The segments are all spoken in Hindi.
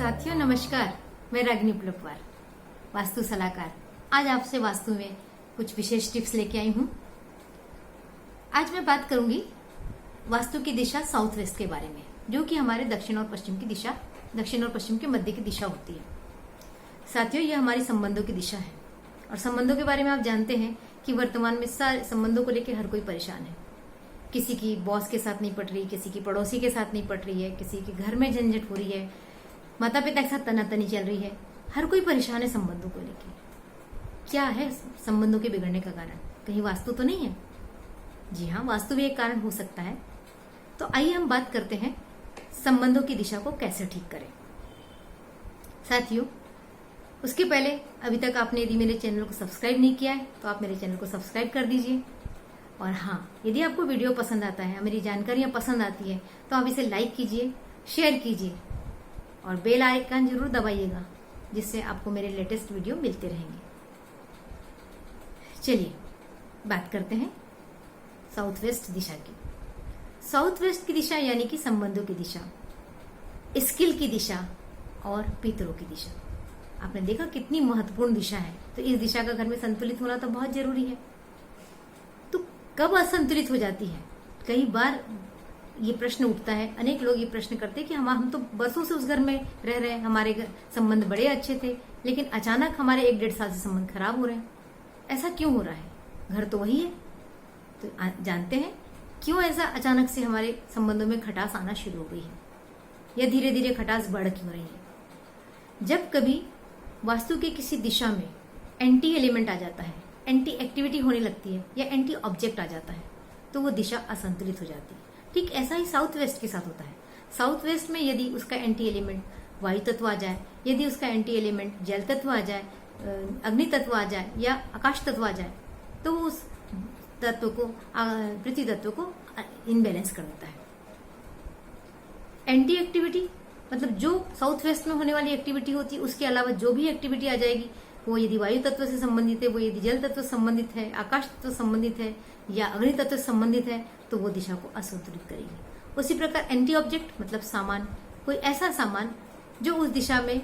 साथियों नमस्कार, मैं रागिनी पुलपवार, वास्तु सलाहकार। आज आपसे वास्तु में कुछ विशेष टिप्स लेके आई हूँ। आज मैं बात करूंगी वास्तु की दिशा साउथ वेस्ट के बारे में, जो कि हमारे दक्षिण और पश्चिम की दिशा, दक्षिण और पश्चिम के मध्य की दिशा होती है। साथियों, यह हमारी संबंधों की दिशा है और संबंधों के बारे में आप जानते हैं कि वर्तमान में सारे संबंधों को लेकर हर कोई परेशान है। किसी की बॉस के साथ नहीं पट रही, किसी की पड़ोसी के साथ नहीं पट रही है, किसी के घर में झंझट हो रही है, माता पिता के साथ तनातनी चल रही है। हर कोई परेशान है संबंधों को लेकर। क्या है संबंधों के बिगड़ने का कारण? कहीं वास्तु तो नहीं है? जी हाँ, वास्तु भी एक कारण हो सकता है। तो आइए हम बात करते हैं संबंधों की दिशा को कैसे ठीक करें। साथियों, उसके पहले अभी तक आपने यदि मेरे चैनल को सब्सक्राइब नहीं किया है तो आप मेरे चैनल को सब्सक्राइब कर दीजिए। और हाँ, यदि आपको वीडियो पसंद आता है, मेरी जानकारियां पसंद आती है, तो आप इसे लाइक कीजिए, शेयर कीजिए और बेल आइकन जरूर दबाइएगा, जिससे आपको मेरे लेटेस्ट वीडियो मिलते रहेंगे। चलिए बात करते हैं साउथ वेस्ट दिशा की। साउथ वेस्ट की दिशा यानी कि संबंधों की दिशा, स्किल की दिशा और पितरों की दिशा। आपने देखा कितनी महत्वपूर्ण दिशा है। तो इस दिशा का घर में संतुलित होना तो बहुत जरूरी है। तो कब असंतुलित हो जाती है? कई बार ये प्रश्न उठता है, अनेक लोग ये प्रश्न करते हैं कि हम तो बरसों से उस घर में रह रहे हैं, हमारे संबंध बड़े अच्छे थे, लेकिन अचानक हमारे 1-1.5 साल से संबंध खराब हो रहे हैं। ऐसा क्यों हो रहा है? घर तो वही है। तो जानते हैं क्यों ऐसा अचानक से हमारे संबंधों में खटास आना शुरू हो गई है, या धीरे धीरे खटास बढ़ क्यों रही है? जब कभी वास्तु के किसी दिशा में एंटी एलिमेंट आ जाता है, एंटी एक्टिविटी होने लगती है या एंटी ऑब्जेक्ट आ जाता है, तो वो दिशा असंतुलित हो जाती है। ठीक ऐसा ही साउथ वेस्ट के साथ होता है। साउथ वेस्ट में यदि उसका एंटी एलिमेंट वायु तत्व आ जाए, यदि उसका एंटी एलिमेंट जल तत्व आ जाए, अग्नि तत्व आ जाए या आकाश तत्व आ जाए, तो उस तत्व को, पृथ्वी तत्व को इनबैलेंस कर देता है। एंटी एक्टिविटी मतलब जो साउथ वेस्ट में होने वाली एक्टिविटी होती है, उसके अलावा जो भी एक्टिविटी आ जाएगी, वो यदि वायु तत्व से संबंधित है, वो यदि जल तत्व से संबंधित है, आकाश तत्व से संबंधित है या अग्नि तत्व से संबंधित है, तो वो दिशा को असंतुलित करेगी। उसी प्रकार एंटी ऑब्जेक्ट मतलब सामान, कोई ऐसा सामान जो उस दिशा में,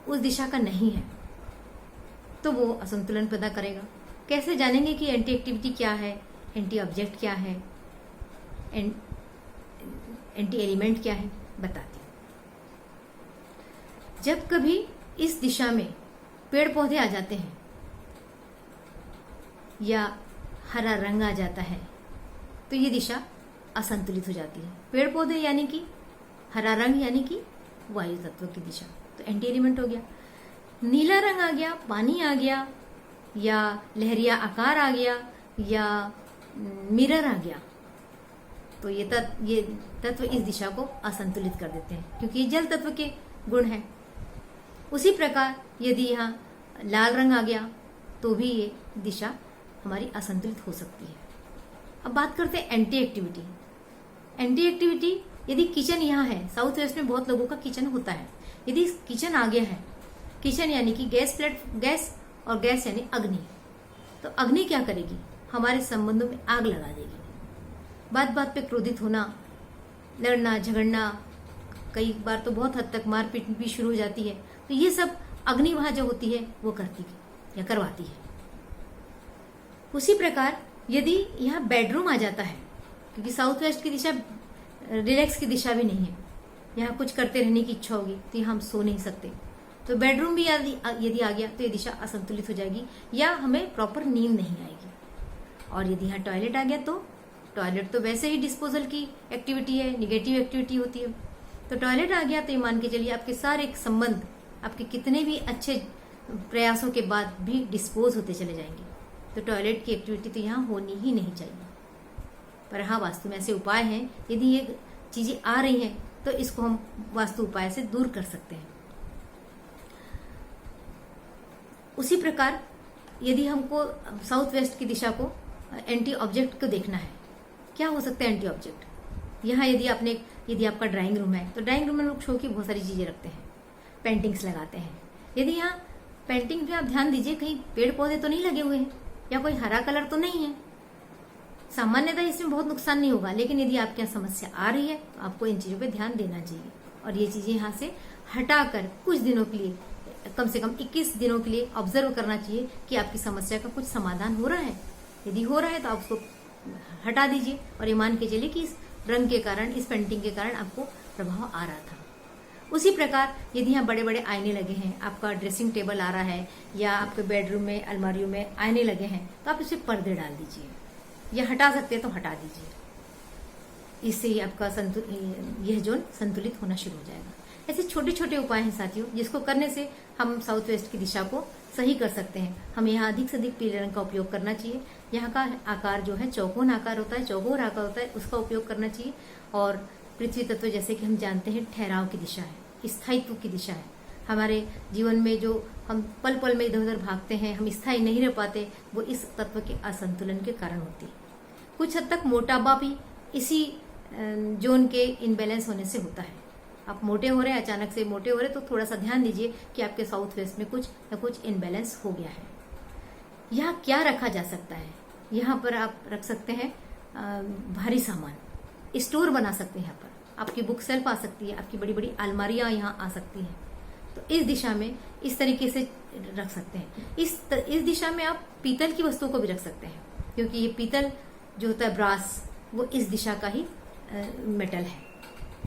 उस दिशा का नहीं है, तो वो असंतुलन पैदा करेगा। कैसे जानेंगे कि एंटी एक्टिविटी क्या है, एंटी ऑब्जेक्ट क्या है, एंटी एलिमेंट क्या है? बताते हैं। जब कभी इस दिशा में पेड़ पौधे आ जाते हैं या हरा रंग आ जाता है, तो ये दिशा असंतुलित हो जाती है। पेड़ पौधे यानी कि हरा रंग यानी कि वायु तत्व की दिशा, तो एंटी एलिमेंट हो गया। नीला रंग आ गया, पानी आ गया, या लहरिया आकार आ गया, या मिरर आ गया, तो ये तत्व इस दिशा को असंतुलित कर देते हैं, क्योंकि ये जल तत्व के गुण है। उसी प्रकार यदि यहाँ लाल रंग आ गया, तो भी ये दिशा हमारी असंतुलित हो सकती है। अब बात करते हैं एंटी एक्टिविटी। एंटी एक्टिविटी यदि किचन यहाँ है, साउथ वेस्ट में बहुत लोगों का किचन होता है, यदि किचन आ गया है, किचन यानी कि गैस और गैस यानी अग्नि, तो अग्नि क्या करेगी? हमारे संबंधों में आग लगा देगी। बात बात पे क्रोधित होना, लड़ना झगड़ना, कई बार तो बहुत हद तक मारपीट भी शुरू हो जाती है। तो ये सब अग्नि वहां जो होती है वो करती है या करवाती है। उसी प्रकार यदि यहाँ बेडरूम आ जाता है, क्योंकि साउथ वेस्ट की दिशा रिलैक्स की दिशा भी नहीं है, यहाँ कुछ करते रहने की इच्छा होगी, तो यहाँ हम सो नहीं सकते, तो बेडरूम भी यदि आ गया तो ये दिशा असंतुलित हो जाएगी या हमें प्रॉपर नींद नहीं आएगी। और यदि यहाँ टॉयलेट आ गया, तो टॉयलेट तो वैसे ही डिस्पोजल की एक्टिविटी है, निगेटिव एक्टिविटी होती है, तो टॉयलेट आ गया तो ये मान के चलिए आपके सारे संबंध, आपके कितने भी अच्छे प्रयासों के बाद भी डिस्पोज होते चले जाएंगे। तो टॉयलेट की एक्टिविटी तो यहाँ होनी ही नहीं चाहिए। पर हाँ, वास्तु में ऐसे उपाय हैं, यदि ये चीजें आ रही हैं तो इसको हम वास्तु उपाय से दूर कर सकते हैं। उसी प्रकार यदि हमको साउथ वेस्ट की दिशा को, एंटी ऑब्जेक्ट को देखना है, क्या हो सकता है एंटी ऑब्जेक्ट? यहाँ यदि आपका ड्राइंग रूम है, तो ड्राइंग रूम में लोग शो की बहुत सारी चीजें रखते हैं, पेंटिंग्स लगाते हैं। यदि यहाँ पेंटिंग पे आप ध्यान दीजिए, कहीं पेड़ पौधे तो नहीं लगे हुए हैं या कोई हरा कलर तो नहीं है। सामान्यतः इसमें बहुत नुकसान नहीं होगा, लेकिन यदि आपके यहाँ समस्या आ रही है तो आपको इन चीजों पे ध्यान देना चाहिए और ये चीजें यहाँ से हटाकर कुछ दिनों के लिए, कम से कम 21 दिनों के लिए ऑब्जर्व करना चाहिए कि आपकी समस्या का कुछ समाधान हो रहा है। यदि हो रहा है तो आप उसको हटा दीजिए और ये मान के चलिए कि इस रंग के कारण, इस पेंटिंग के कारण आपको प्रभाव आ रहा था। उसी प्रकार यदि यहाँ बड़े बड़े आईने लगे हैं, आपका ड्रेसिंग टेबल आ रहा है या आपके बेडरूम में, अलमारियों में आईने लगे हैं, तो आप इसे पर्दे डाल दीजिए या हटा सकते हैं तो हटा दीजिए। इससे ही आपका यह जोन संतुलित होना शुरू हो जाएगा। ऐसे छोटे छोटे उपाय हैं साथियों, जिसको करने से हम साउथ वेस्ट की दिशा को सही कर सकते हैं। हमें यहाँ अधिक से अधिक पीले रंग का उपयोग करना चाहिए। यहाँ का आकार जो है चौकोन आकार होता है, चौकोर आकार होता है, उसका उपयोग करना चाहिए। और पृथ्वी तत्व जैसे कि हम जानते हैं ठहराव की दिशा है, स्थायित्व की दिशा है। हमारे जीवन में जो हम पल पल में इधर उधर भागते हैं, हम स्थायी नहीं रह पाते, वो इस तत्व के असंतुलन के कारण होती है। कुछ हद तक मोटापा भी इसी जोन के इनबैलेंस होने से होता है। आप मोटे हो रहे हैं, अचानक से मोटे हो रहे हैं, तो थोड़ा सा ध्यान दीजिए कि आपके साउथ वेस्ट में कुछ न कुछ इनबैलेंस हो गया है। यहाँ क्या रखा जा सकता है? यहाँ पर आप रख सकते हैं भारी सामान, स्टोर बना सकते हैं। यहाँ पर आपकी बुक सेल्फ आ सकती है, आपकी बड़ी बड़ी अलमारियां यहाँ आ सकती हैं। तो इस दिशा में इस तरीके से रख सकते हैं। इस दिशा में आप पीतल की वस्तुओं को भी रख सकते हैं, क्योंकि ये पीतल जो होता है, ब्रास, वो इस दिशा का ही मेटल है।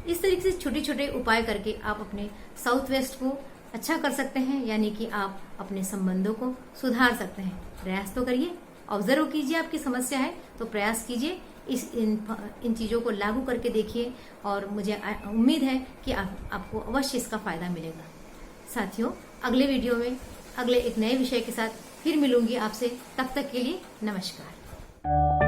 इस तरीके से छोटे छोटे उपाय करके आप अपने साउथ वेस्ट को अच्छा कर सकते हैं, यानी कि आप अपने संबंधों को सुधार सकते हैं। प्रयास तो करिए, ऑब्जर्व कीजिए, आपकी समस्या है तो प्रयास कीजिए, इन चीजों को लागू करके देखिए और मुझे उम्मीद है कि आपको अवश्य इसका फायदा मिलेगा। साथियों, अगले वीडियो में अगले एक नए विषय के साथ फिर मिलूंगी आपसे। तब तक के लिए नमस्कार।